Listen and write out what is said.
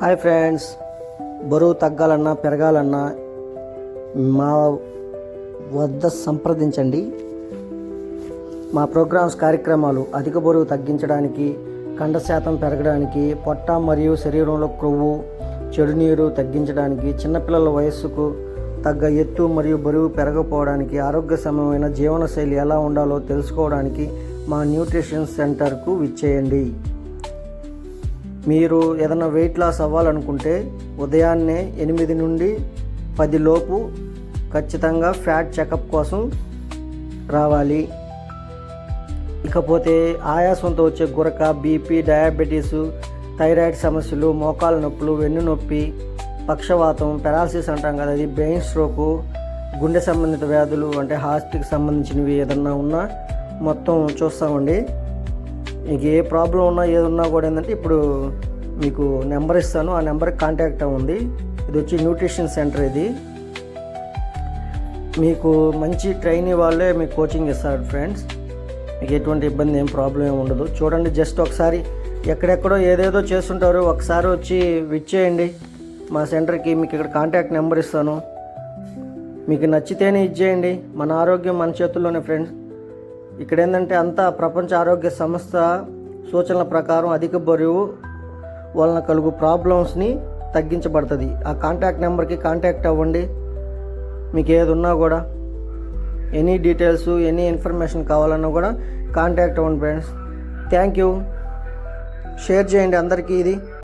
Hi friends, బరువు తగ్గాలన్నా పెరగాలన్నా మా వద్ద సంప్రదించండి. మా ప్రోగ్రామ్స్ కార్యక్రమాలు అధిక బరువు తగ్గించడానికి, కండ శాతం పెరగడానికి, పొట్ట మరియు శరీరంలో క్రొవ్వు చెడు నీరు తగ్గించడానికి, చిన్నపిల్లల వయస్సుకు తగ్గ ఎత్తు మరియు బరువు పెరగకపోవడానికి, ఆరోగ్యసమమైన జీవనశైలి ఎలా ఉండాలో తెలుసుకోవడానికి మా న్యూట్రిషన్ సెంటర్కు విచ్చేయండి. మీరు ఏదైనా వెయిట్ లాస్ అవ్వాలనుకుంటే ఉదయాన్నే 8 నుండి 10 లోపు ఖచ్చితంగా ఫ్యాట్ చెకప్ కోసం రావాలి. ఇకపోతే ఆయాసంతో వచ్చే గురక, బీపీ, డయాబెటీస్, థైరాయిడ్ సమస్యలు, మోకాల నొప్పులు, వెన్ను నొప్పి, పక్షవాతం, పెరాలసిస్ అంటాం కదా, అది బ్రెయిన్ స్ట్రోకు, గుండె సంబంధిత వ్యాధులు అంటే హార్ట్కి సంబంధించినవి ఏదన్నా ఉన్నా మొత్తం చూస్తామండి. మీకు ఏ ప్రాబ్లం ఉన్నా ఏదున్నా కూడా ఏంటంటే ఇప్పుడు మీకు నెంబర్ ఇస్తాను, ఆ నెంబర్కి కాంటాక్ట్ అవ్వండి. ఇది వచ్చి న్యూట్రిషన్ సెంటర్. ఇది మీకు మంచి ట్రైనీ వాళ్ళే మీకు కోచింగ్ ఇస్తారు ఫ్రెండ్స్. మీకు ఎటువంటి ఇబ్బంది ఏం ప్రాబ్లం ఏమి ఉండదు. చూడండి, జస్ట్ ఒకసారి ఎక్కడెక్కడో ఏదేదో చేస్తుంటారు, ఒకసారి వచ్చి విచ్చేయండి మా సెంటర్కి. మీకు ఇక్కడ కాంటాక్ట్ నెంబర్ ఇస్తాను, మీకు నచ్చితేనే ఇచ్చేయండి. మన ఆరోగ్యం మన చేతుల్లోనే ఫ్రెండ్స్. ఇక్కడ ఏంటంటే అంతా ప్రపంచ ఆరోగ్య సంస్థ సూచనల ప్రకారం అధిక బరువు వలన కలుగు ప్రాబ్లమ్స్ని తగ్గించబడుతుంది. ఆ కాంటాక్ట్ నెంబర్కి కాంటాక్ట్ అవ్వండి. మీకు ఏది ఉన్నా కూడా, ఎనీ డీటెయిల్స్, ఎనీ ఇన్ఫర్మేషన్ కావాలన్నా కూడా కాంటాక్ట్ అవ్వండి ఫ్రెండ్స్. Thank you. షేర్ చేయండి అందరికీ ఇది.